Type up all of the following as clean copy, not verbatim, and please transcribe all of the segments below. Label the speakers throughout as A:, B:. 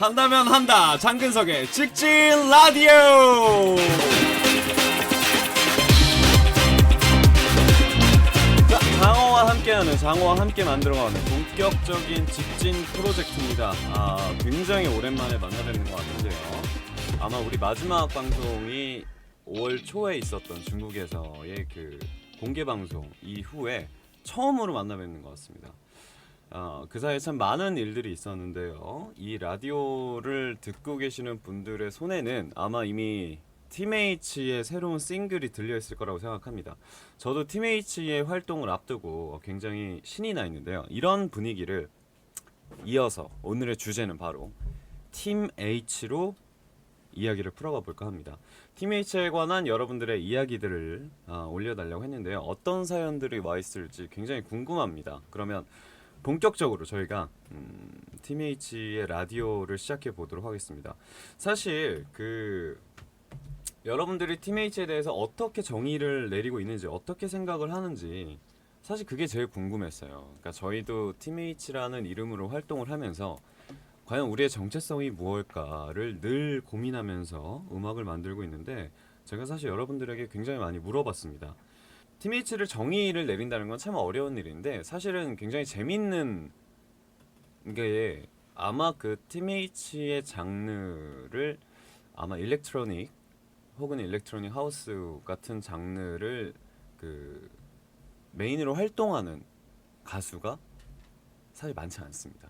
A: 한다면 한다. 장근석의 직진 라디오. 자, 장어와 함께 만들어가는 본격적인 직진 프로젝트입니다. 굉장히 오랜만에 만나뵙는 것 같은데요. 아마 우리 마지막 방송이 5월 초에 있었던 중국에서의 그 공개 방송 이후에 처음으로 만나뵙는 것 같습니다. 그 사이에 참 많은 일들이 있었는데요. 이 라디오를 듣고 계시는 분들의 손에는 아마 이미 팀H의 새로운 싱글이 들려있을 거라고 생각합니다. 저도 팀H의 활동을 앞두고 굉장히 신이 나 있는데요. 이런 분위기를 이어서 오늘의 주제는 바로 팀H로 이야기를 풀어가 볼까 합니다. 팀H에 관한 여러분들의 이야기들을 올려달라고 했는데요. 어떤 사연들이 와 있을지 굉장히 궁금합니다. 그러면 본격적으로 저희가 팀H의 라디오를 시작해 보도록 하겠습니다. 사실 여러분들이 팀H에 대해서 어떻게 정의를 내리고 있는지, 어떻게 생각을 하는지 사실 그게 제일 궁금했어요. 그러니까 저희도 팀H라는 이름으로 활동을 하면서 과연 우리의 정체성이 무엇일까를 늘 고민하면서 음악을 만들고 있는데, 제가 사실 여러분들에게 굉장히 많이 물어봤습니다. 팀H를 정의를 내린다는 건 참 어려운 일인데, 사실은 굉장히 재밌는 게, 아마 그 팀H의 장르를 아마 일렉트로닉 혹은 일렉트로닉 하우스 같은 장르를 그 메인으로 활동하는 가수가 사실 많지 않습니다.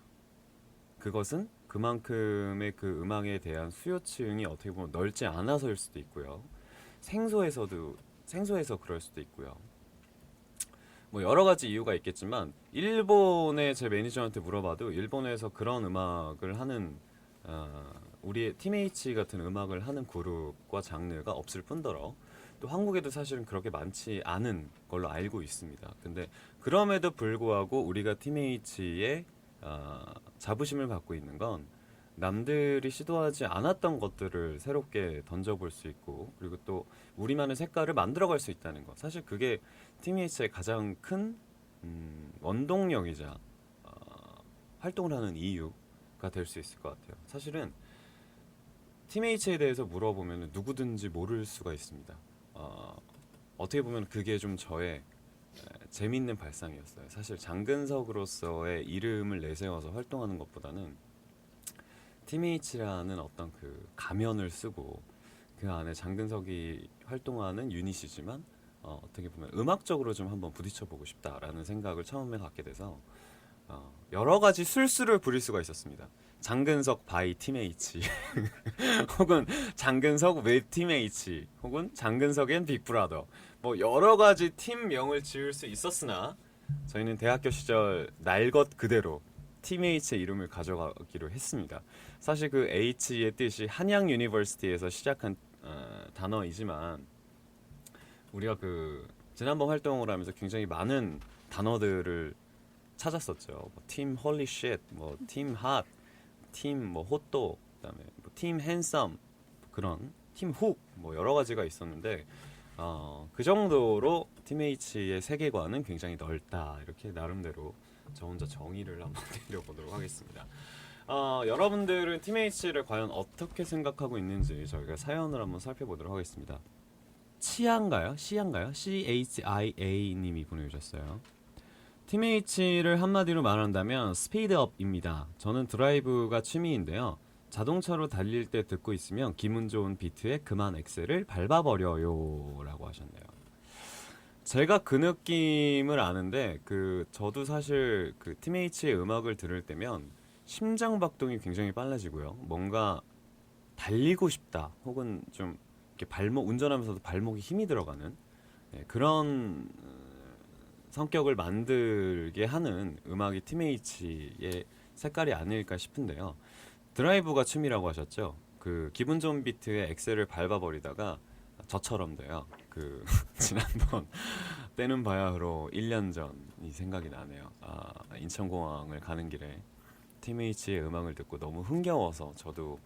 A: 그것은 그만큼의 그 음악에 대한 수요층이 어떻게 보면 넓지 않아서일 수도 있고요. 생소해서 그럴 수도 있고요. 뭐 여러 가지 이유가 있겠지만, 일본의 제 매니저한테 물어봐도 일본에서 그런 음악을 하는 우리의 팀H 같은 음악을 하는 그룹과 장르가 없을 뿐더러 또 한국에도 사실은 그렇게 많지 않은 걸로 알고 있습니다. 근데 그럼에도 불구하고 우리가 팀H의 자부심을 갖고 있는 건 남들이 시도하지 않았던 것들을 새롭게 던져볼 수 있고, 그리고 또 우리만의 색깔을 만들어갈 수 있다는 것. 사실 그게 팀H의 가장 큰 원동력이자 활동을 하는 이유가 될 수 있을 것 같아요. 사실은 팀H에 대해서 물어보면 누구든지 모를 수가 있습니다. 어떻게 보면 그게 좀 저의 재밌는 발상이었어요. 사실 장근석으로서의 이름을 내세워서 활동하는 것보다는 팀H라는 어떤 그 가면을 쓰고 그 안에 장근석이 활동하는 유닛이지만 어떻게 보면 음악적으로 좀 한번 부딪혀보고 싶다라는 생각을 처음에 갖게 돼서 여러 가지 술수를 부릴 수가 있었습니다. 장근석 바이 팀H 혹은 장근석 웨 팀H 혹은 장근석 앤 빅브라더, 뭐 여러 가지 팀명을 지을 수 있었으나 저희는 대학교 시절 날 것 그대로 팀H의 이름을 가져가기로 했습니다. 사실 그 H의 뜻이 한양 유니버시티에서 시작한 단어이지만, 우리가 그 지난번 활동을 하면서 굉장히 많은 단어들을 찾았었죠. 뭐 팀 홀리 쉣, 뭐 팀 핫, 팀 뭐 호또, 그다음에 뭐 팀 핸섬, 그런 팀 훅, 뭐 여러 가지가 있었는데 그 정도로 팀H의 세계관은 굉장히 넓다, 이렇게 나름대로 저 혼자 정의를 한번 내려보도록 하겠습니다. 여러분들은 팀H를 과연 어떻게 생각하고 있는지 저희가 사연을 한번 살펴보도록 하겠습니다. 치아인가요? CHIA 님이 보내주셨어요. 팀H를 한마디로 말한다면 스피드업입니다. 저는 드라이브가 취미인데요. 자동차로 달릴 때 듣고 있으면 기분 좋은 비트에 그만 엑셀을 밟아버려요 라고 하셨네요. 제가 그 느낌을 아는데, 저도 사실 그 팀H의 음악을 들을 때면 심장박동이 굉장히 빨라지고요. 뭔가 달리고 싶다, 혹은 좀 이렇게 운전하면서도 발목에 힘이 들어가는 그런 성격을 만들게 하는 음악이 팀H의 색깔이 아닐까 싶은데요. 드라이브가 취미라고 하셨죠? 그 기분 좋은 비트에 엑셀을 밟아버리다가 저처럼 돼요. 지난번 때는 바야흐로 1년 전이 생각이 나네요. 인천공항을 가는 길에 팀H의 음악을 듣고 너무 흥겨워서 저도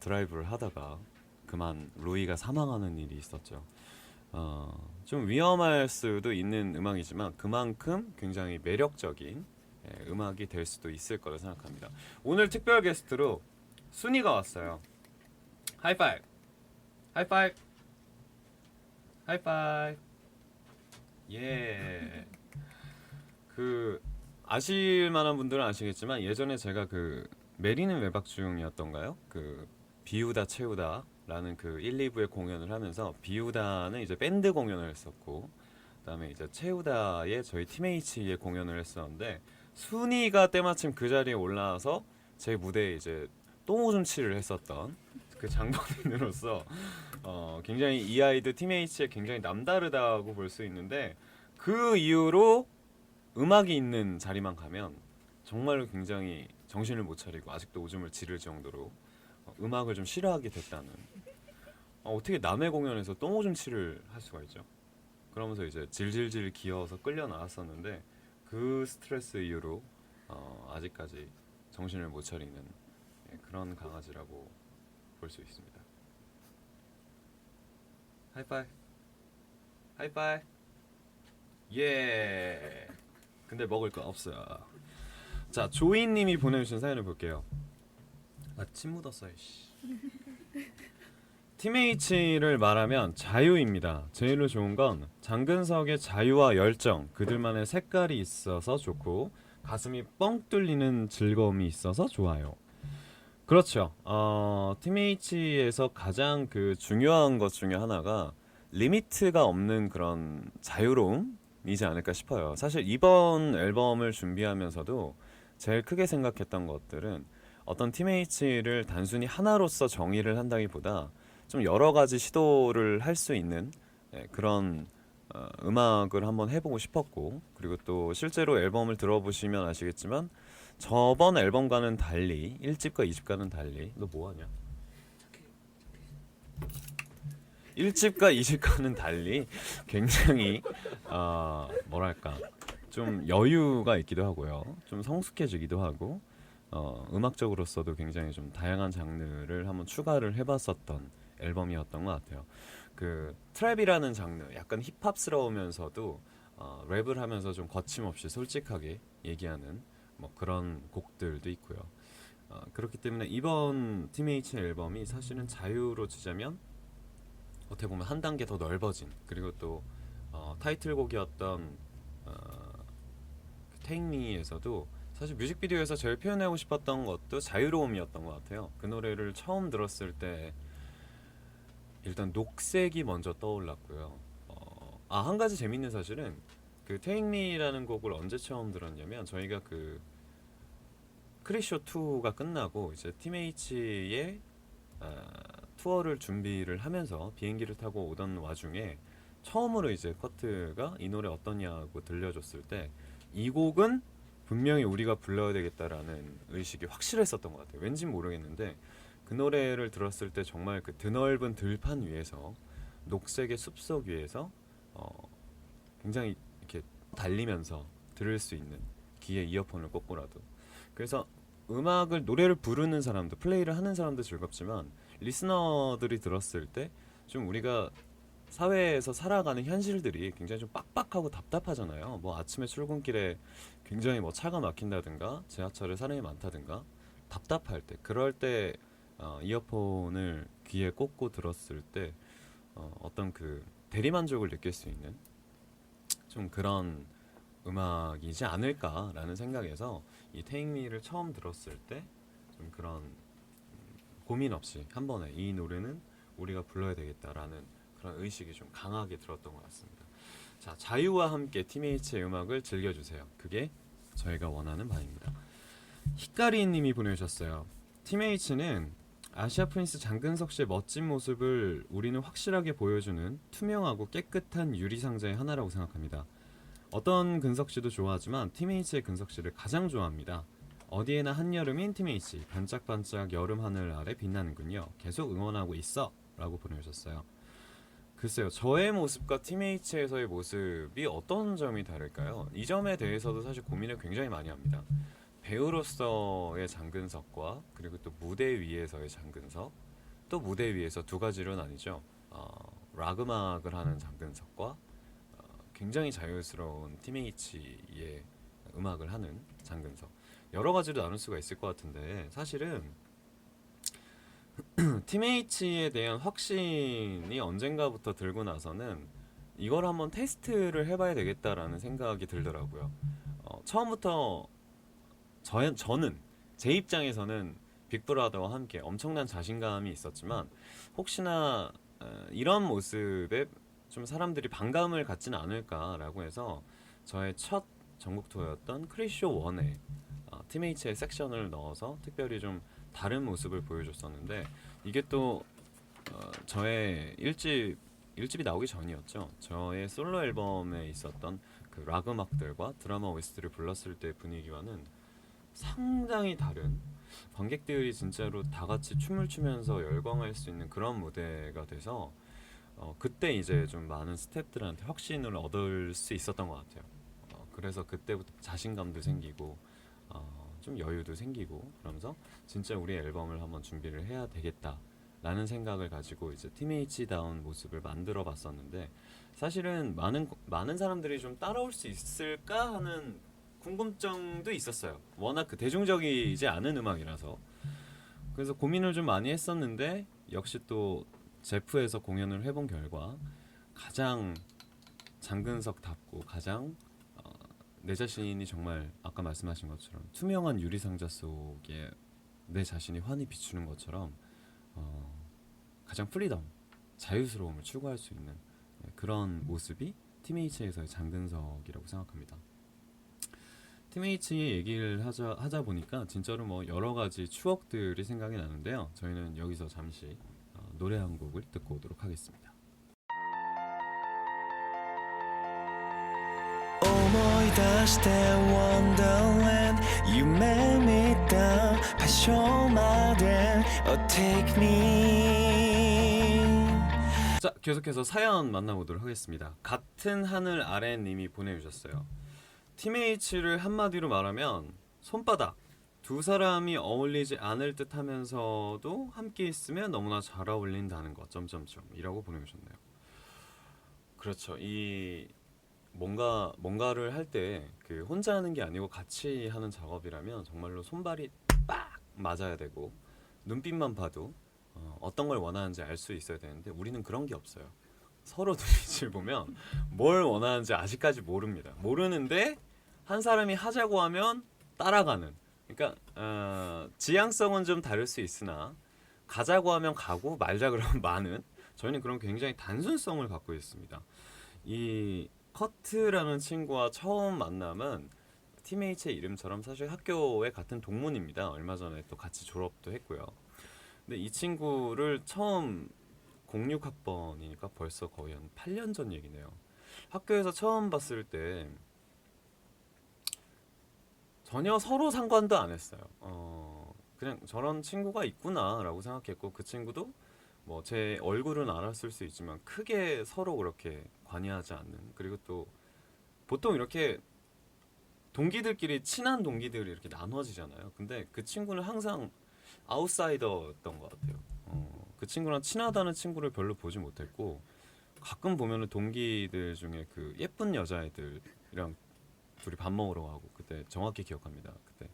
A: 드라이브를 하다가 그만 루이가 사망하는 일이 있었죠. 좀 위험할 수도 있는 음악이지만 그만큼 굉장히 매력적인 음악이 될 수도 있을 거라 생각합니다. 오늘 특별 게스트로 순이가 왔어요. 하이파이브. 하이파이브. 하이파이브. 예. 그 아실 만한 분들은 아시겠지만 예전에 제가 그 메리는 외박 중이었던가요? 그 비우다 채우다라는 그 1, 2부의 공연을 하면서 비우다는 이제 밴드 공연을 했었고 그다음에 이제 채우다의 저희 팀H의 공연을 했었는데 순이가 때마침 그 자리에 올라와서 제 무대에 이제 똥오줌치를 했었던 그 장본인으로서 굉장히 이 아이들 팀H에 굉장히 남다르다고 볼 수 있는데 그 이후로 음악이 있는 자리만 가면 정말로 굉장히 정신을 못 차리고 아직도 오줌을 지를 정도로 음악을 좀 싫어하게 됐다는 어떻게 남의 공연에서 똥오줌치를 할 수가 있죠. 그러면서 이제 질질질 기어서 끌려 나왔었는데 그 스트레스 이후로 아직까지 정신을 못 차리는 그런 강아지라고 볼 수 있습니다. 하이파이 하이파이 예. 근데 먹을 거 없어요. 자, 조이님이 보내주신 사연을 볼게요. 아, 침 묻었어요. 씨. 팀H를 말하면 자유입니다. 제일 좋은 건 장근석의 자유와 열정, 그들만의 색깔이 있어서 좋고 가슴이 뻥 뚫리는 즐거움이 있어서 좋아요. 그렇죠. 팀H에서 가장 그 중요한 것 중에 하나가 리미트가 없는 그런 자유로움이지 않을까 싶어요. 사실 이번 앨범을 준비하면서도 제일 크게 생각했던 것들은 어떤 팀H를 단순히 하나로서 정의를 한다기보다 좀 여러 가지 시도를 할 수 있는 그런 음악을 한번 해보고 싶었고 그리고 또 실제로 앨범을 들어보시면 아시겠지만 저번 앨범과는 달리 1집과 2집과는 달리 너 뭐하냐? 1집과 2집과는 달리 굉장히 뭐랄까 좀 여유가 있기도 하고요. 좀 성숙해지기도 하고 음악적으로서도 굉장히 좀 다양한 장르를 한번 추가를 해봤었던 앨범이었던 것 같아요. 그 트랩이라는 장르, 약간 힙합스러우면서도 랩을 하면서 좀 거침없이 솔직하게 얘기하는 뭐 그런 곡들도 있고요. 그렇기 때문에 이번 팀H 앨범이 사실은 자유로 치자면 어떻게 보면 한 단계 더 넓어진 그리고 또 타이틀곡이었던 Take Me에서도 사실 뮤직비디오에서 제일 표현하고 싶었던 것도 자유로움이었던 것 같아요. 그 노래를 처음 들었을 때 일단 녹색이 먼저 떠올랐고요. 한 가지 재밌는 사실은 그 Take Me라는 곡을 언제 처음 들었냐면 저희가 그 크리쇼 2가 끝나고 이제 팀H의 투어를 준비를 하면서 비행기를 타고 오던 와중에 처음으로 이제 커트가 이 노래 어떠냐고 들려줬을 때 이 곡은 분명히 우리가 불러야 되겠다라는 의식이 확실했었던 것 같아요. 왠진 모르겠는데 그 노래를 들었을 때 정말 그 드넓은 들판 위에서 녹색의 숲속 위에서 굉장히 이렇게 달리면서 들을 수 있는 귀에 이어폰을 꽂고라도 그래서 음악을 노래를 부르는 사람도 플레이를 하는 사람도 즐겁지만 리스너들이 들었을 때 좀 우리가 사회에서 살아가는 현실들이 굉장히 좀 빡빡하고 답답하잖아요. 뭐 아침에 출근길에 굉장히 뭐 차가 막힌다든가 지하철에 사람이 많다든가 답답할 때 그럴 때 이어폰을 귀에 꽂고 들었을 때 어떤 그 대리만족을 느낄 수 있는 좀 그런 음악이지 않을까라는 생각에서 이 Take Me를 처음 들었을 때 좀 그런 고민 없이 한 번에 이 노래는 우리가 불러야 되겠다라는 그런 의식이 좀 강하게 들었던 것 같습니다. 자, 자유와 함께 팀H의 음악을 즐겨주세요. 그게 저희가 원하는 바입니다. 히카리님이 보내주셨어요. 팀H는 아시아 프린스 장근석 씨의 멋진 모습을 우리는 확실하게 보여주는 투명하고 깨끗한 유리 상자의 하나라고 생각합니다. 어떤 근석 씨도 좋아하지만 팀H의 근석 씨를 가장 좋아합니다. 어디에나 한여름인 팀H 반짝반짝 여름 하늘 아래 빛나는군요. 계속 응원하고 있어 라고 보내주셨어요. 글쎄요, 저의 모습과 팀H에서의 모습이 어떤 점이 다를까요? 이 점에 대해서도 사실 고민을 굉장히 많이 합니다. 배우로서의 장근석과 그리고 또 무대 위에서의 장근석, 또 무대 위에서 두 가지로 나뉘죠. 락 음악을 하는 장근석과 굉장히 자유스러운 팀H의 음악을 하는 장근석. 여러 가지로 나눌 수가 있을 것 같은데 사실은 팀H에 대한 확신이 언젠가부터 들고 나서는 이걸 한번 테스트를 해봐야 되겠다라는 생각이 들더라고요. 처음부터 저는 제 입장에서는 빅브라더와 함께 엄청난 자신감이 있었지만 혹시나 이런 모습에 좀 사람들이 반감을 갖지는 않을까라고 해서 저의 첫 전국 투어였던 크리쇼 1에 팀H의 섹션을 넣어서 특별히 좀 다른 모습을 보여줬었는데 이게 또 저의 일집이 나오기 전이었죠. 저의 솔로 앨범에 있었던 그 락 음악들과 드라마 OST를 불렀을 때 분위기와는 상당히 다른, 관객들이 진짜로 다 같이 춤을 추면서 열광할 수 있는 그런 무대가 돼서 그때 이제 좀 많은 스태프들한테 확신을 얻을 수 있었던 것 같아요. 그래서 그때부터 자신감도 생기고 좀 여유도 생기고 그러면서 진짜 우리 앨범을 한번 준비를 해야 되겠다 라는 생각을 가지고 이제 팀H다운 모습을 만들어 봤었는데 사실은 많은 사람들이 좀 따라올 수 있을까 하는 궁금증도 있었어요. 워낙 그 대중적이지 않은 음악이라서. 그래서 고민을 좀 많이 했었는데 역시 또 제프에서 공연을 해본 결과 가장 장근석답고 가장 내 자신이 정말 아까 말씀하신 것처럼 투명한 유리상자 속에 내 자신이 환히 비추는 것처럼 가장 프리덤, 자유스러움을 추구할 수 있는 그런 모습이 팀H에서의 장근석이라고 생각합니다. 팀H의 얘기를 하자 보니까 진짜로 뭐 여러 가지 추억들이 생각이 나는데요. 저희는 여기서 잠시 노래 한 곡을 듣고 오도록 하겠습니다.
B: 思い出して Wonderland 夢見た場所まで Oh take me
A: 자, 계속해서 사연 만나보도록 하겠습니다. 같은 하늘 아래 님이 보내주셨어요. 팀H를 한마디로 말하면 손바닥. 두 사람이 어울리지 않을 듯 하면서도 함께 있으면 너무나 잘 어울린다는 것. 점점점 이라고 보내주셨네요. 그렇죠. 이 뭔가를 할 때 그 혼자 하는 게 아니고 같이 하는 작업이라면 정말로 손발이 빡 맞아야 되고 눈빛만 봐도 어떤 걸 원하는지 알 수 있어야 되는데 우리는 그런 게 없어요. 서로 눈빛을 보면 뭘 원하는지 아직까지 모릅니다. 모르는데 한 사람이 하자고 하면 따라가는. 그러니까 지향성은 좀 다를 수 있으나 가자고 하면 가고 말자 그러면 마는. 저희는 그런 굉장히 단순성을 갖고 있습니다. 이 커트라는 친구와 처음 만남은 팀H의 이름처럼 사실 학교의 같은 동문입니다. 얼마 전에 또 같이 졸업도 했고요. 근데 이 친구를 처음 06학번이니까 벌써 거의 한 8년 전 얘기네요. 학교에서 처음 봤을 때 전혀 서로 상관도 안 했어요. 그냥 저런 친구가 있구나라고 생각했고 그 친구도 뭐 제 얼굴은 알았을 수 있지만 크게 서로 그렇게 관여하지 않는. 그리고 또 보통 이렇게 동기들끼리 친한 동기들이 이렇게 나눠지잖아요. 근데 그 친구는 항상 아웃사이더였던 것 같아요. 그 친구랑 친하다는 친구를 별로 보지 못했고 가끔 보면은 동기들 중에 그 예쁜 여자애들이랑 둘이 밥 먹으러 가고 그때 정확히 기억합니다. 그때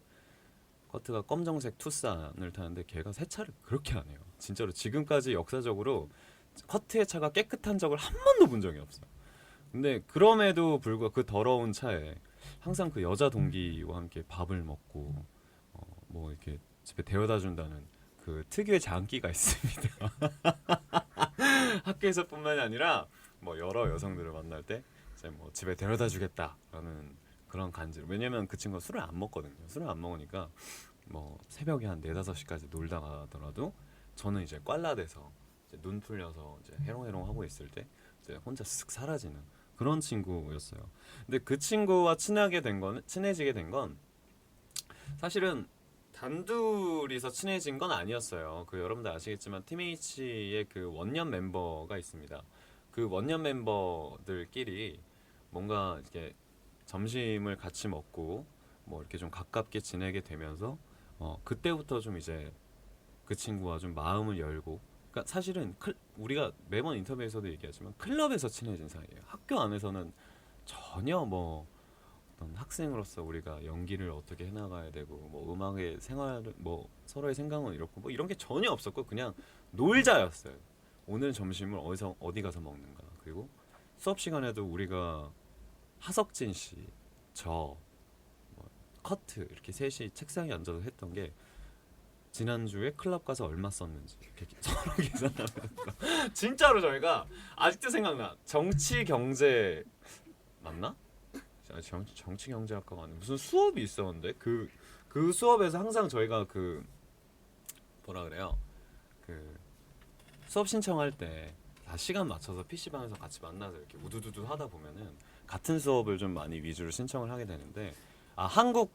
A: 커트가 검정색 투싼을 타는데 걔가 세차를 그렇게 안 해요. 진짜로 지금까지 역사적으로 커트의 차가 깨끗한 적을 한 번도 본 적이 없어요. 근데 그럼에도 불구하고 그 더러운 차에 항상 그 여자 동기와 함께 밥을 먹고 뭐 이렇게 집에 데려다 준다는 그 특유의 장기가 있습니다. 학교에서뿐만이 아니라 뭐 여러 여성들을 만날 때 이제 뭐 집에 데려다 주겠다라는 그런 간지. 왜냐면 그 친구가 술을 안 먹거든요. 술을 안 먹으니까 뭐 새벽에 한 4, 5시까지 놀다 가더라도 저는 이제 꽐라돼서 이제 눈 풀려서 이제 해롱해롱 하고 있을 때 이제 혼자 쓱 사라지는 그런 친구였어요. 근데 그 친구와 친해지게 된 건 사실은 단둘이서 친해진 건 아니었어요. 그 여러분들 아시겠지만 팀H의 그 원년 멤버가 있습니다. 그 원년 멤버들끼리 뭔가 이렇게 점심을 같이 먹고 뭐 이렇게 좀 가깝게 지내게 되면서 그때부터 좀 이제 그 친구와 좀 마음을 열고. 그러니까 사실은 우리가 매번 인터뷰에서도 얘기하지만 클럽에서 친해진 사이예요. 학교 안에서는 전혀 뭐 어떤 학생으로서 우리가 연기를 어떻게 해나가야 되고 뭐 음악의 생활 뭐 서로의 생각은 이렇고 뭐 이런 게 전혀 없었고 그냥 놀자였어요. 오늘 점심을 어디서 어디 가서 먹는가. 그리고 수업 시간에도 우리가 하석진 씨, 저, 뭐 커트 이렇게 셋이 책상에 앉아서 했던 게 지난주에 클럽 가서 얼마 썼는지 이렇게 서로 계산하면서 진짜로 저희가 아직도 생각나. 정치 경제 맞나? 정치 경제학과가 아니고 무슨 수업이 있었는데 그 수업에서 항상 저희가 그 뭐라 그래요? 그 수업 신청할 때 다 시간 맞춰서 PC방에서 같이 만나서 이렇게 우두두두 하다 보면은 같은 수업을 좀 많이 위주로 신청을 하게 되는데 아 한국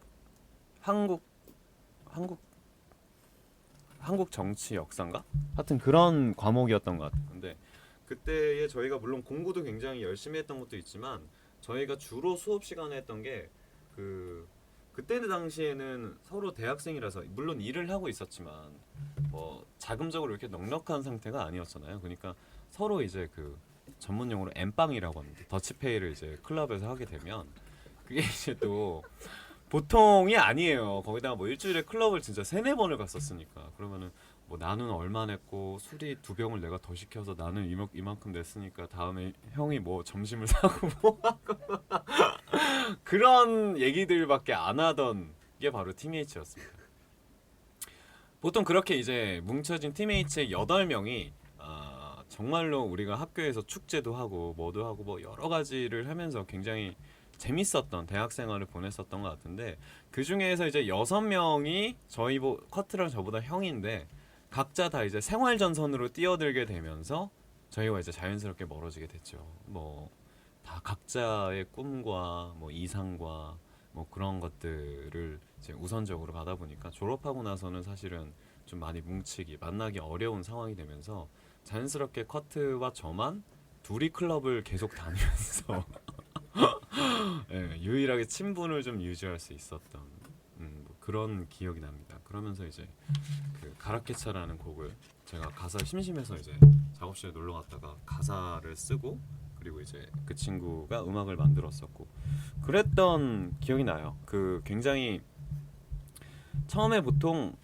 A: 정치 역사인가? 하여튼 그런 과목이었던 것 같아요. 근데 그때에 저희가 물론 공부도 굉장히 열심히 했던 것도 있지만 저희가 주로 수업 시간에 했던 게 그때 당시에는 서로 대학생이라서 물론 일을 하고 있었지만 뭐 자금적으로 이렇게 넉넉한 상태가 아니었잖아요. 그러니까 서로 이제 그 전문 용어로 엠빵이라고 하는데 더치페이를 이제 클럽에서 하게 되면 그게 이제 또 보통이 아니에요. 거기다가 뭐 일주일에 클럽을 진짜 3-4번을 갔었으니까 그러면은 뭐 나는 얼마 냈고 술이 2병을 내가 더 시켜서 나는 이만큼 냈으니까 다음에 형이 뭐 점심을 사고 뭐 하고 그런 얘기들밖에 안 하던 게 바로 TMH였습니다. 보통 그렇게 이제 뭉쳐진 TMH의 8명이 정말로 우리가 학교에서 축제도 하고 뭐도 하고 뭐 여러 가지를 하면서 굉장히 재밌었던 대학 생활을 보냈었던 것 같은데 그 중에서 이제 6명이 저희 커트랑 저보다 형인데 각자 다 이제 생활 전선으로 뛰어들게 되면서 저희와 이제 자연스럽게 멀어지게 됐죠. 뭐 다 각자의 꿈과 뭐 이상과 뭐 그런 것들을 이제 우선적으로 가다 보니까 졸업하고 나서는 사실은 좀 많이 뭉치기 만나기 어려운 상황이 되면서 자연스럽게 커트와 저만 둘이 클럽을 계속 다니면서 예, 유일하게 친분을 좀 유지할 수 있었던 뭐 그런 기억이 납니다. 그러면서 이제 그 가라케차라는 곡을 제가 가사 심심해서 이제 작업실에 놀러 갔다가 가사를 쓰고 그리고 이제 그 친구가 음악을 만들었었고 그랬던 기억이 나요. 그 굉장히 처음에 보통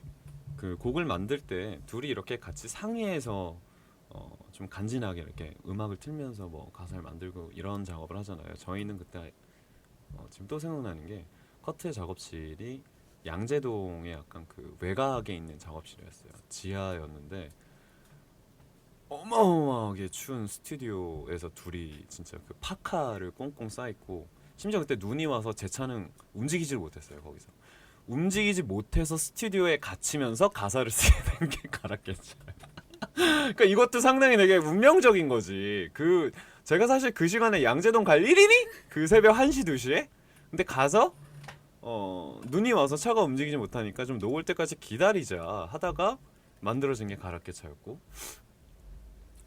A: 그 곡을 만들 때 둘이 이렇게 같이 상의해서 좀 간지나게 이렇게 음악을 틀면서 뭐 가사를 만들고 이런 작업을 하잖아요. 저희는 그때 지금 또 생각나는 게 커트의 작업실이 양재동에 약간 그 외곽에 있는 작업실이었어요. 지하였는데 어마어마하게 추운 스튜디오에서 둘이 진짜 그 파카를 꽁꽁 싸입고 심지어 그때 눈이 와서 제 차는 움직이질 못했어요. 거기서 움직이지 못해서 스튜디오에 갇히면서 가사를 쓰게 된 게 가라겠죠. 그러니까 이것도 상당히 되게 운명적인 거지. 그 제가 사실 그 시간에 양재동 갈 일이니? 그 새벽 1시 2시에? 근데 가서 눈이 와서 차가 움직이지 못하니까 좀 녹을 때까지 기다리자 하다가 만들어진 게 가라케차였고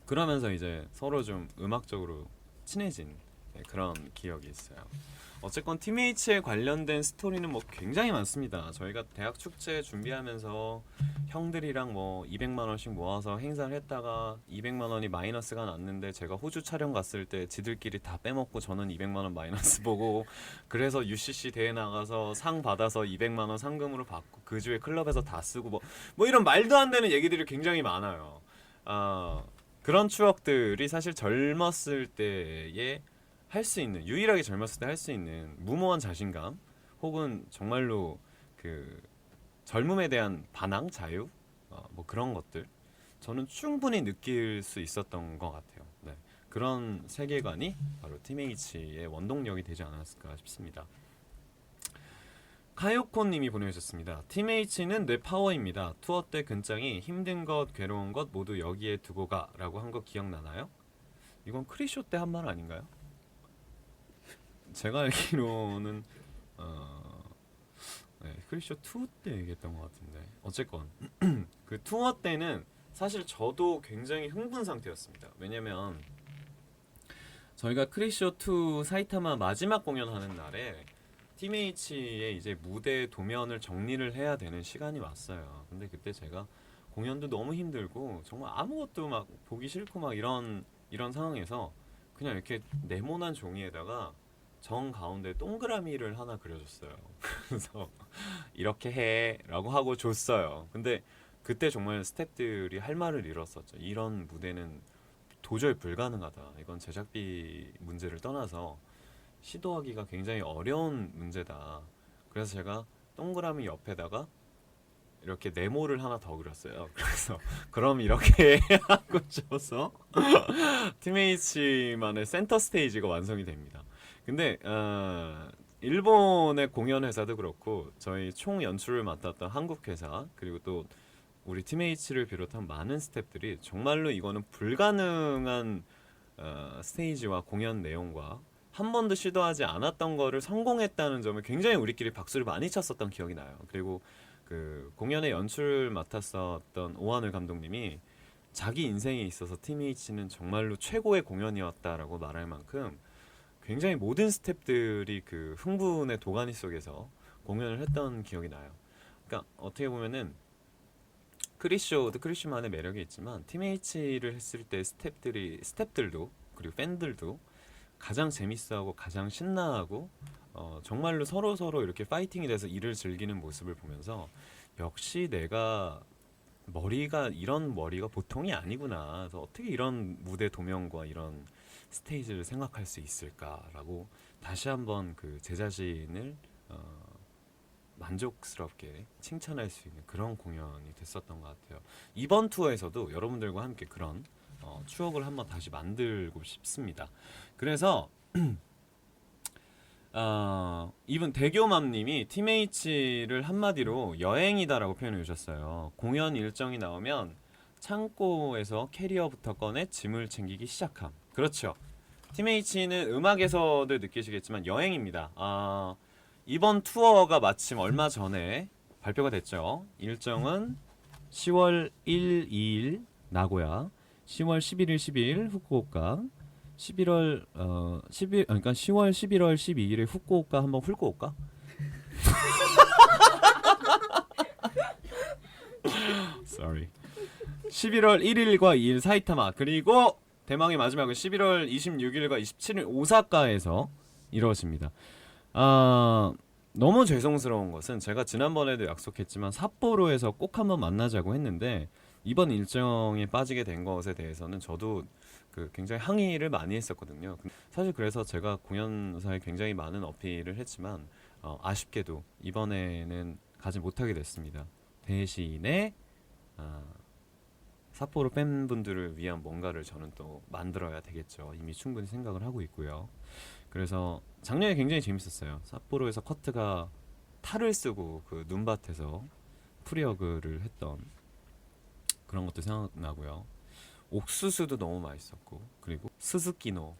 A: 그러면서 이제 서로 좀 음악적으로 친해진 그런 기억이 있어요. 어쨌건 TMH에 관련된 스토리는 뭐 굉장히 많습니다. 저희가 대학 축제 준비하면서 형들이랑 뭐 200만 원씩 모아서 행사를 했다가 200만 원이 마이너스가 났는데 제가 호주 촬영 갔을 때 지들끼리 다 빼먹고 저는 200만 원 마이너스 보고 그래서 UCC 대회 나가서 상 받아서 200만 원 상금으로 받고 그 주에 클럽에서 다 쓰고 뭐 이런 말도 안 되는 얘기들이 굉장히 많아요. 그런 추억들이 사실 젊었을 때에 할 수 있는 유일하게 젊었을 때 할 수 있는 무모한 자신감 혹은 정말로 그 젊음에 대한 반항 자유 뭐 그런 것들 저는 충분히 느낄 수 있었던 것 같아요. 네. 그런 세계관이 바로 TMH의 원동력이 되지 않았을까 싶습니다. 카요코님이 보내주셨습니다. TMH는 내 파워입니다. 투어 때 근장이 힘든 것 괴로운 것 모두 여기에 두고 가라고 한 거 기억나나요? 이건 크리쇼 때 한 말 아닌가요? 제가 알기로는 네, 크리쇼 2 때 얘기했던 것 같은데 어쨌건 그 투어 때는 사실 저도 굉장히 흥분 상태였습니다. 왜냐면 저희가 크리쇼 2 사이타마 마지막 공연하는 날에 TMH의 이제 무대 도면을 정리를 해야 되는 시간이 왔어요. 근데 그때 제가 공연도 너무 힘들고 정말 아무것도 막 보기 싫고 막 이런 상황에서 그냥 이렇게 네모난 종이에다가 정 가운데 동그라미를 하나 그려줬어요. 그래서 이렇게 해라고 하고 줬어요. 근데 그때 정말 스태프들이 할 말을 잃었었죠. 이런 무대는 도저히 불가능하다. 이건 제작비 문제를 떠나서 시도하기가 굉장히 어려운 문제다. 그래서 제가 동그라미 옆에다가 이렇게 네모를 하나 더 그렸어요. 그래서 그럼 이렇게 하고 줘서 팀H만의 센터 스테이지가 완성이 됩니다. 근데 일본의 공연 회사도 그렇고 저희 총 연출을 맡았던 한국 회사 그리고 또 우리 팀H를 비롯한 많은 스태프들이 정말로 이거는 불가능한 스테이지와 공연 내용과 한 번도 시도하지 않았던 거를 성공했다는 점을 굉장히 우리끼리 박수를 많이 쳤었던 기억이 나요. 그리고 그 공연의 연출 맡았었던 오하늘 감독님이 자기 인생에 있어서 팀H는 정말로 최고의 공연이었다라고 말할 만큼 굉장히 모든 스태프들이 그 흥분의 도가니 속에서 공연을 했던 기억이 나요. 그러니까 어떻게 보면은 크리쇼도 크리쇼만의 매력이 있지만 팀H를 했을 때 스태프들도 그리고 팬들도 가장 재밌어하고 가장 신나하고 정말로 서로 이렇게 파이팅이 돼서 일을 즐기는 모습을 보면서 역시 내가 이런 머리가 보통이 아니구나. 그래서 어떻게 이런 무대 도명과 이런 스테이지를 생각할 수 있을까라고 다시 한번 그 제 자신을 만족스럽게 칭찬할 수 있는 그런 공연이 됐었던 것 같아요. 이번 투어에서도 여러분들과 함께 그런 추억을 한번 다시 만들고 싶습니다. 그래서 이분 대교맘님이 팀H를 한마디로 여행이다라고 표현해 주셨어요. 공연 일정이 나오면 창고에서 캐리어부터 꺼내 짐을 챙기기 시작함. 그렇죠. 팀H는 음악에서도 느끼시겠지만 여행입니다. 이번 투어가 마침 얼마 전에 발표가 됐죠. 일정은 10월 1, 2일 나고야, 10월 11일, 12일 후쿠오카, 10월 11월 12일에 후쿠오카 한번 훑고 올까? Sorry. 11월 1일과 2일 사이타마 그리고 대망의 마지막은 11월 26일과 27일 오사카에서 이루어집니다. 너무 죄송스러운 것은 제가 지난번에도 약속했지만 삿포로에서 꼭 한번 만나자고 했는데 이번 일정에 빠지게 된 것에 대해서는 저도 굉장히 항의를 많이 했었거든요. 사실 그래서 제가 공연사에 굉장히 많은 어필을 했지만 아쉽게도 이번에는 가지 못하게 됐습니다. 대신에 삿포로 팬분들을 위한 뭔가를 저는 또 만들어야 되겠죠. 이미 충분히 생각을 하고 있고요. 그래서 작년에 굉장히 재밌었어요. 삿포로에서 커트가 탈을 쓰고 그 눈밭에서 프리어그를 했던 그런 것도 생각나고요. 옥수수도 너무 맛있었고 그리고 스스키노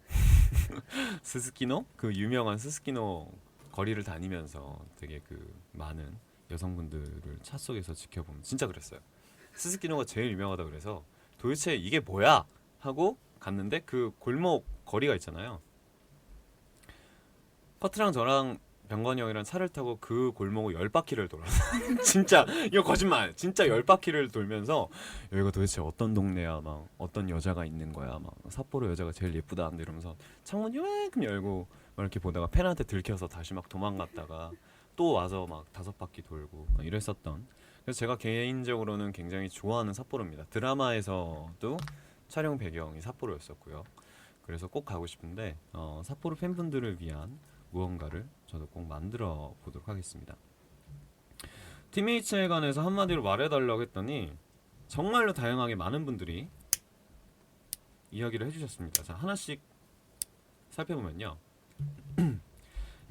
A: 스스키노 그 유명한 스스키노 거리를 다니면서 되게 그 많은 여성분들을 차 속에서 지켜보면 진짜 그랬어요. 스스키노가 제일 유명하다 그래서 도대체 이게 뭐야 하고 갔는데 그 골목 거리가 있잖아요. 커트랑 저랑 병건이 형이랑 차를 타고 그 골목을 10바퀴를 돌았어요. 진짜 이거 거짓말. 진짜 10바퀴를 돌면서 여기가 도대체 어떤 동네야, 막 어떤 여자가 있는 거야, 막 삿포로 여자가 제일 예쁘다는데 이러면서 창문 요만큼 열고 막 이렇게 보다가 팬한테 들켜서 다시 막 도망갔다가 또 와서 막 5바퀴 돌고 막 이랬었던. 그래서 제가 개인적으로는 굉장히 좋아하는 삿포로입니다. 드라마에서도 촬영 배경이 삿포로였었고요. 그래서 꼭 가고 싶은데 삿포로 팬분들을 위한 무언가를 저도 꼭 만들어 보도록 하겠습니다. 팀H에 관해서 한마디로 말해달라고 했더니 정말로 다양하게 많은 분들이 이야기를 해주셨습니다. 자, 하나씩 살펴보면요.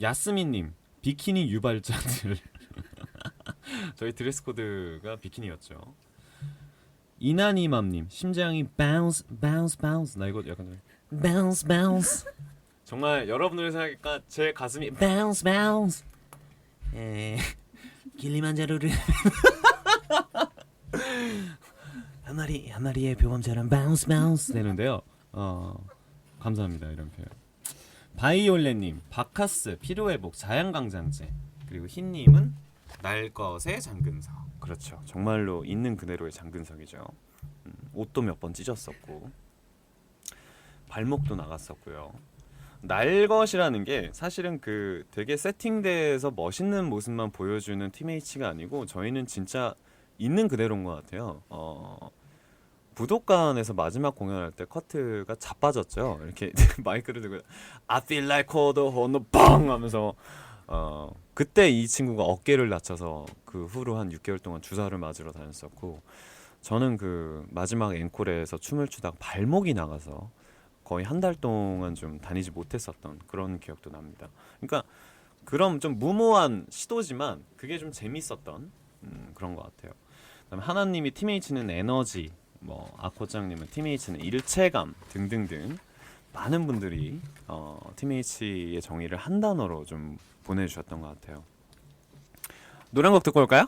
A: 야스민님, 비키니 유발자들. 저희 드레스 코드가 비키니였죠. 이나니맘님, 심장이 bounce bounce bounce. 나 이거 약간 bounce bounce. 정말 여러분들의 생각과 제 가슴이 bounce bounce. 길리만자로를 한 마리의 표범처럼 bounce bounce 되는데요. 감사합니다 이런 표현. 바이올렛님, 바카스 피로회복 자양강장제. 그리고 흰님은 날것의 장근석. 그렇죠. 정말로 있는 그대로의 장근석이죠. 옷도 몇 번 찢었었고 발목도 나갔었고요. 날것이라는 게 사실은 그 되게 세팅돼서 멋있는 모습만 보여주는 TMH가 아니고 저희는 진짜 있는 그대로인 것 같아요. 부둣관에서 마지막 공연할 때 커트가 자빠졌죠. 이렇게 마이크를 들고 I feel like cold on the bang 하면서 그때 이 친구가 어깨를 다쳐서 그 후로 한 6개월 동안 주사를 맞으러 다녔었고 저는 그 마지막 앵콜에서 춤을 추다가 발목이 나가서 거의 한 달 동안 좀 다니지 못했었던 그런 기억도 납니다. 그러니까 그런 좀 무모한 시도지만 그게 좀 재밌었던 그런 것 같아요. 그다음에 하나님이 TMH는 에너지, 뭐 아코짱님은 TMH는 일체감 등등등 많은 분들이 TMH의 정의를 한 단어로 좀 보내주셨던 것 같아요. 노래 한 곡 듣고 올까요?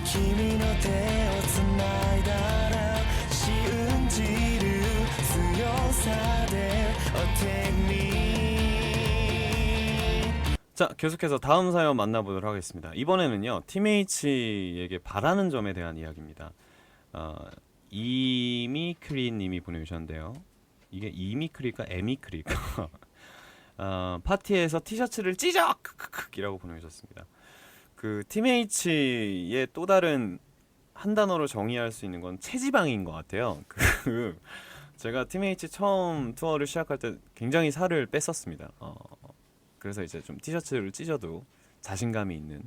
B: 君の手をつないだら信じる強さで Oh take me
A: 자, 계속해서 다음 사연 만나보도록 하겠습니다. 이번에는요, TMH에게 바라는 점에 대한 이야기입니다. 이미크리님이 보내주셨는데요. 이게 이미크리일까 에미크리일까? 파티에서 티셔츠를 찢어! 이라고 보내주셨습니다. 그 TMH의 또 다른 한 단어로 정의할 수 있는 건 체지방인 것 같아요. 제가 TMH 처음 투어를 시작할 때 굉장히 살을 뺐었습니다. 그래서 이제 좀 티셔츠를 찢어도 자신감이 있는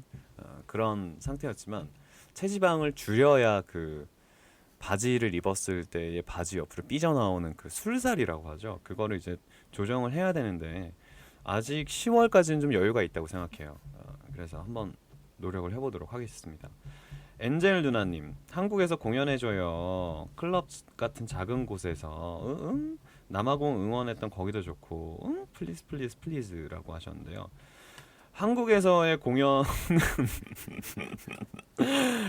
A: 그런 상태였지만 체지방을 줄여야 그 바지를 입었을 때의 바지 옆으로 삐져나오는 그 술살이라고 하죠. 그거를 이제 조정을 해야 되는데 아직 10월까지는 좀 여유가 있다고 생각해요. 그래서 한번 노력을 해보도록 하겠습니다. 엔젤 누나님, 한국에서 공연해줘요. 클럽 같은 작은 곳에서 남아공 응원했던 거기도 좋고 플리즈 플리즈 플리즈라고 하셨는데요. 한국에서의 공연은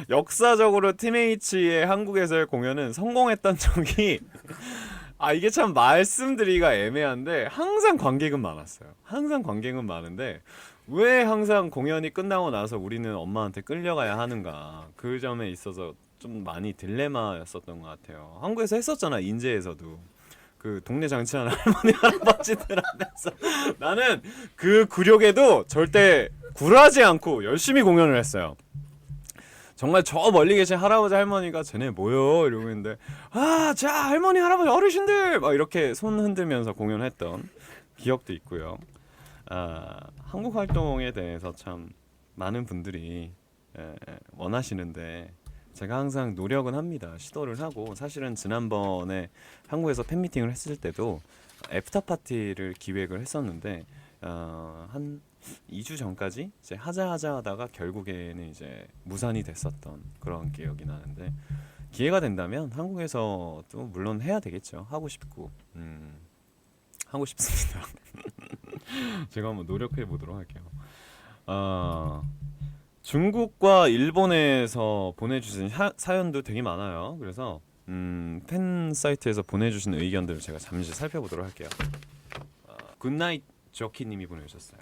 A: 역사적으로 TMH의 한국에서의 공연은 성공했던 적이 이게 참 말씀드리기가 애매한데 항상 관객은 많았어요. 항상 관객은 많은데 왜 항상 공연이 끝나고 나서 우리는 엄마한테 끌려가야 하는가, 그 점에 있어서 좀 많이 딜레마였었던 것 같아요. 한국에서 했었잖아. 인제에서도 그 동네 장치하는 할머니 할아버지들한테서 나는 그 굴욕에도 절대 굴하지 않고 열심히 공연을 했어요. 정말 저 멀리 계신 할아버지 할머니가 쟤네 뭐요? 이러고 있는데 자 할머니 할아버지 어르신들 막 이렇게 손 흔들면서 공연했던 기억도 있고요. 한국 활동에 대해서 참 많은 분들이 원하시는데 제가 항상 노력은 합니다. 시도를 하고 사실은 지난번에 한국에서 팬미팅을 했을 때도 애프터 파티를 기획을 했었는데 한 2주 전까지 이제 하자 하다가 결국에는 이제 무산이 됐었던 그런 기억이 나는데 기회가 된다면 한국에서도 물론 해야 되겠죠. 하고 싶고 하고 싶습니다. 제가 한번 노력해 보도록 할게요. 중국과 일본에서 보내주신 사연도 되게 많아요. 그래서 팬 사이트에서 보내주신 의견들을 제가 잠시 살펴보도록 할게요. 굿나잇 저키님이 보내주셨어요.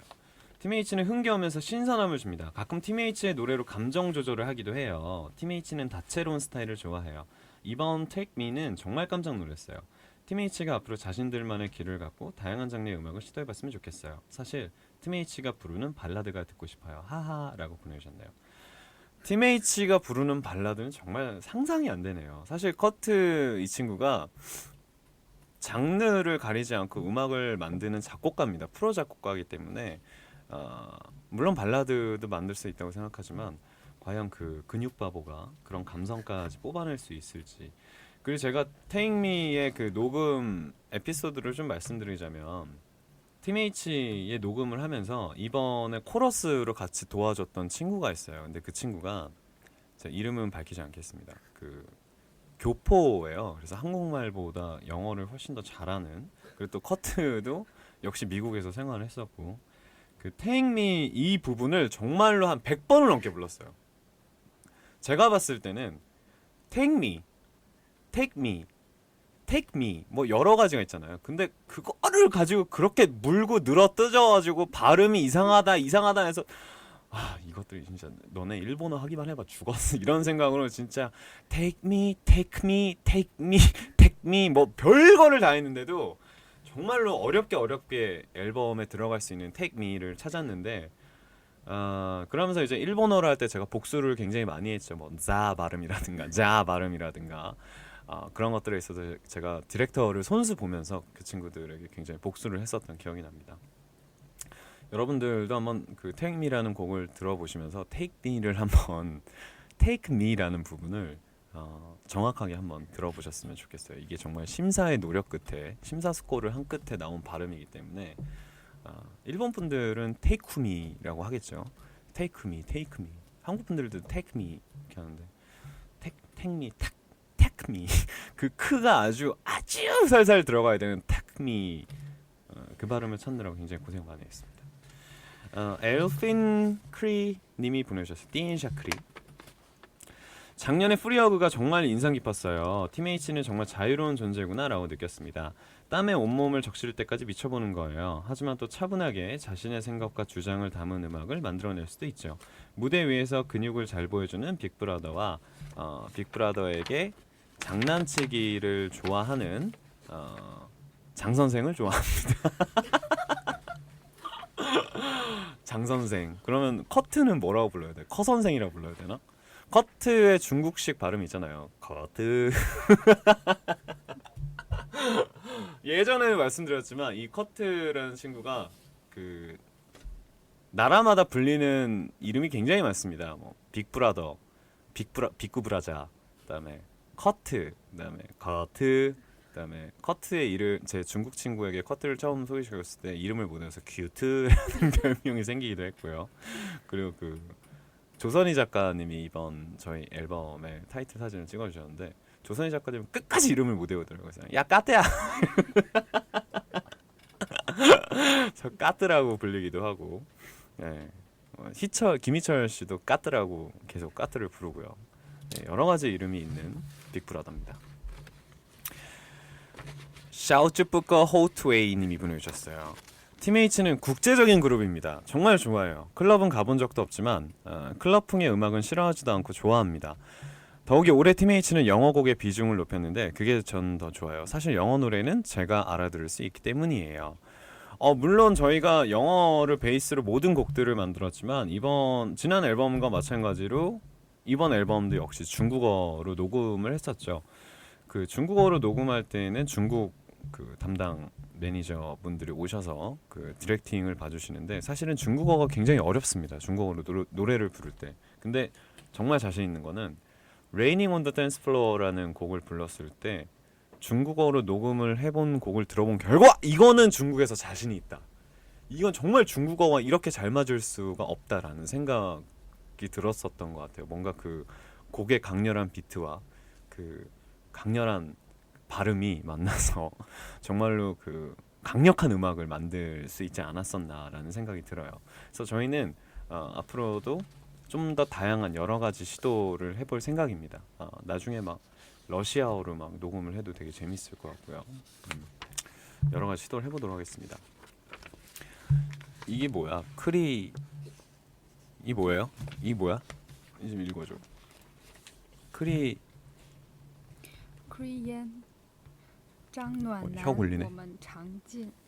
A: TMH는 흥겨우면서 신선함을 줍니다. 가끔 TMH의 노래로 감정 조절을 하기도 해요. TMH는 다채로운 스타일을 좋아해요. 이번 Take Me는 정말 깜짝 놀랐어요. TMH가 앞으로 자신들만의 길을 갖고 다양한 장르의 음악을 시도해봤으면 좋겠어요. 사실 TMH가 부르는 발라드가 듣고 싶어요. 하하라고 보내주셨네요. TMH가 부르는 발라드는 정말 상상이 안 되네요. 사실 커트 이 친구가 장르를 가리지 않고 음악을 만드는 작곡가입니다. 프로 작곡가이기 때문에 물론 발라드도 만들 수 있다고 생각하지만 과연 그 근육바보가 그런 감성까지 뽑아낼 수 있을지. 그리고 제가 Take Me의 그 녹음 에피소드를 좀 말씀드리자면 TMH의 녹음을 하면서 이번에 코러스로 같이 도와줬던 친구가 있어요. 근데 그 친구가 제 이름은 밝히지 않겠습니다. 그 교포예요. 그래서 한국말보다 영어를 훨씬 더 잘하는. 그리고 또 커트도 역시 미국에서 생활을 했었고 그 Take Me 이 부분을 정말로 한 100번을 넘게 불렀어요. 제가 봤을 때는 Take Me, Take Me, Take Me 뭐 여러 가지가 있잖아요. 근데 그거를 가지고 그렇게 물고 늘어뜨져가지고 발음이 이상하다 해서 이것들이 진짜 너네 일본어 하기만 해봐 죽었어 이런 생각으로 진짜 Take Me, Take Me, Take Me, Take Me 뭐 별거를 다 했는데도 정말로 어렵게 앨범에 들어갈 수 있는 Take Me를 찾았는데 그러면서 이제 일본어를 할 때 제가 복수를 굉장히 많이 했죠. 뭐 자 발음이라든가 자 발음이라든가 그런 것들에 있어서 제가 디렉터를 손수 보면서 그 친구들에게 굉장히 복수를 했었던 기억이 납니다. 여러분들도 한번 그 Take Me라는 곡을 들어보시면서 Take Me를 한번 Take Me라는 부분을 정확하게 한번 들어보셨으면 좋겠어요. 이게 정말 심사의 노력 끝에 심사숙고를 한 끝에 나온 발음이기 때문에 일본 분들은 Take Me라고 하겠죠. Take Me, Take Me. 한국 분들도 Take Me 이렇게 하는데 Take Me, Take Me 그 크가 아주 살살 들어가야 되는 Take Me 그 발음을 찾느라고 굉장히 고생 많이 했습니다. 엘핀 크리 님이 보내주셨어요. 띠엔샤 크리. 작년에 프리허그가 정말 인상 깊었어요. 팀H는 정말 자유로운 존재구나 라고 느꼈습니다. 땀에 온몸을 적실 때까지 미쳐보는 거예요. 하지만 또 차분하게 자신의 생각과 주장을 담은 음악을 만들어낼 수도 있죠. 무대 위에서 근육을 잘 보여주는 빅브라더와 빅브라더에게 장난치기를 좋아하는 장선생을 좋아합니다. 장선생. 그러면 커트는 뭐라고 불러야 돼? 커선생이라고 불러야 되나? 커트의 중국식 발음이 있잖아요. 커트. 예전에 말씀드렸지만 이 커트라는 친구가 그 나라마다 불리는 이름이 굉장히 많습니다. 뭐 빅브라더, 빅구브라자, 그다음에 커트, 그다음에 커트, 그다음에 커트의 이름 제 중국 친구에게 커트를 처음 소개시켰을 때 이름을 못 외워서 큐트라는 별명이 생기기도 했고요. 그리고 그 조선희 작가님이 이번 저희 앨범의 타이틀 사진을 찍어주셨는데 조선희 작가님은 끝까지 이름을 못 외우더라고요. 야 까뜨야. 저 까뜨라고 불리기도 하고, 예. 김희철 씨도 까뜨라고 계속 까뜨를 부르고요. 예, 여러 가지 이름이 있는 빅브라더입니다. 샤오쯔뿌꺼 호트웨이님이 보내주셨어요. 팀H는 국제적인 그룹입니다. 정말 좋아해요. 클럽은 가본 적도 없지만 클럽풍의 음악은 싫어하지도 않고 좋아합니다. 더욱이 올해 팀H는 영어 곡의 비중을 높였는데 그게 전 더 좋아요. 사실 영어 노래는 제가 알아들을 수 있기 때문이에요. 물론 저희가 영어를 베이스로 모든 곡들을 만들었지만 지난 앨범과 마찬가지로 이번 앨범도 역시 중국어로 녹음을 했었죠. 그 중국어로 녹음할 때는 중국 그 담당 매니저분들이 오셔서 그 디렉팅을 봐주시는데 사실은 중국어가 굉장히 어렵습니다. 중국어로 노래를 부를 때. 근데 정말 자신 있는 거는 Raining on the Dance Floor라는 곡을 불렀을 때 중국어로 녹음을 해본 곡을 들어본 결과 이거는 중국에서 자신이 있다. 이건 정말 중국어와 이렇게 잘 맞을 수가 없다라는 생각이 들었었던 것 같아요. 뭔가 그 곡의 강렬한 비트와 그 강렬한 발음이 만나서 정말로 그 강력한 음악을 만들 수 있지 않았었나라는 생각이 들어요. 그래서 저희는 앞으로도 좀 더 다양한 여러 가지 시도를 해볼 생각입니다. 나중에 막 러시아어로 막 녹음을 해도 되게 재밌을 것 같고요. 여러 가지 시도를 해보도록 하겠습니다. 이게 뭐야? 이 뭐예요? 이 뭐야? 좀 읽어줘.
C: Korean 张暖男
A: 혀 굴리네.
C: 我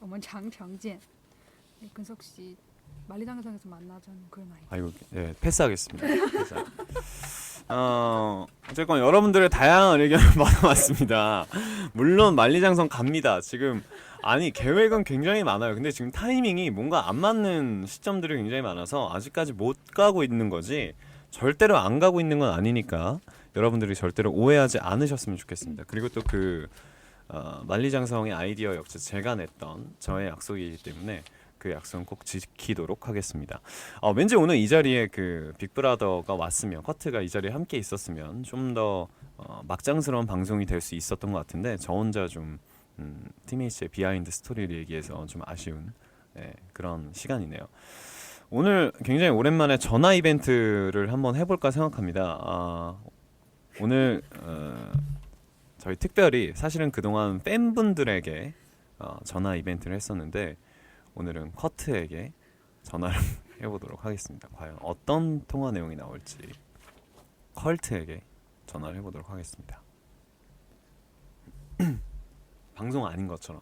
C: 们常见 근석 씨 만리장성에서 만나자는 그런 아이.
A: 아이고, 네, 패스하겠습니다. 어쨌건 여러분들의 다양한 의견을 받아봤습니다. 물론 만리장성 갑니다. 지금 계획은 굉장히 많아요. 근데 지금 타이밍이 뭔가 안 맞는 시점들이 굉장히 많아서 아직까지 못 가고 있는 거지 절대로 안 가고 있는 건 아니니까 여러분들이 절대로 오해하지 않으셨으면 좋겠습니다. 그리고 또 그 만리장성의 아이디어 역시 제가 냈던 저의 약속이기 때문에 그 약속은 꼭 지키도록 하겠습니다. 왠지 오늘 이 자리에 그 빅브라더가 왔으면 커트가 이 자리에 함께 있었으면 좀 더 막장스러운 방송이 될 수 있었던 것 같은데 저 혼자 좀 팀H의 비하인드 스토리를 얘기해서 좀 아쉬운 그런 시간이네요. 오늘 굉장히 오랜만에 전화 이벤트를 한번 해볼까 생각합니다. 오늘 저희 특별히 사실은 그동안 팬분들에게 전화 이벤트를 했었는데 오늘은 커트에게 전화를 해보도록 하겠습니다. 과연 어떤 통화 내용이 나올지 컬트에게 전화를 해보도록 하겠습니다. 방송 아닌 것처럼.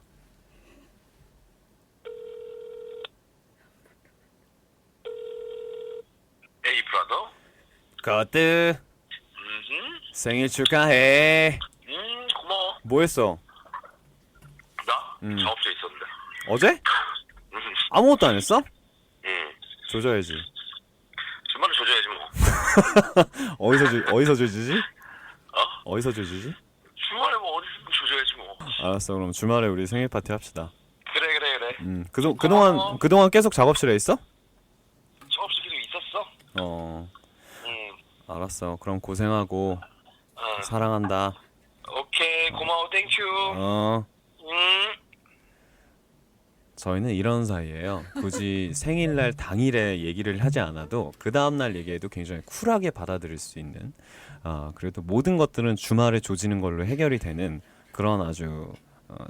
A: 거뜨 생일 축하해.
D: 고마워.
A: 뭐 했어?
D: 나
A: 음.
D: 작업실에 있었는데.
A: 어제? 아무것도 안 했어?
D: 응.
A: 조져야지.
D: 주말에 조져야지 뭐.
A: 어디서 조지지?
D: 어?
A: 어디서 조지지?
D: 주말에 뭐 어디서 조져야지 뭐.
A: 알았어. 그럼 주말에 우리 생일 파티 합시다.
D: 그래.
A: 그동안 계속 작업실에 있어?
D: 작업실 계속 있었어. 응.
A: 알았어. 그럼 고생하고 사랑한다.
D: 오케이 고마워 땡큐.
A: 저희는 이런 사이예요. 굳이 생일날 당일에 얘기를 하지 않아도 그 다음날 얘기해도 굉장히 쿨하게 받아들일 수 있는 그래도 모든 것들은 주말에 조지는 걸로 해결이 되는 그런 아주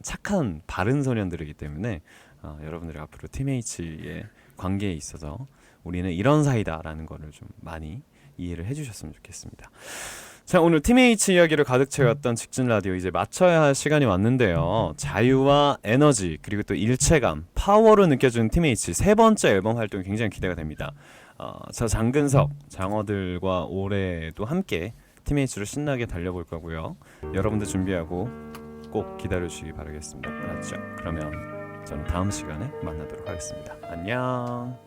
A: 착한 바른 소년들이기 때문에 여러분들이 앞으로 팀H의 관계에 있어서 우리는 이런 사이다라는 거를 좀 많이 이해를 해주셨으면 좋겠습니다. 자, 오늘 팀H 이야기를 가득 채웠던 직진 라디오 이제 마쳐야 할 시간이 왔는데요. 자유와 에너지 그리고 또 일체감, 파워로 느껴지는 팀H 세 번째 앨범 활동이 굉장히 기대가 됩니다. 저 장근석, 장어들과 올해도 함께 팀H로 신나게 달려볼 거고요. 여러분들 준비하고 꼭 기다려주시기 바라겠습니다. 알았죠? 그러면 저는 다음 시간에 만나도록 하겠습니다. 안녕.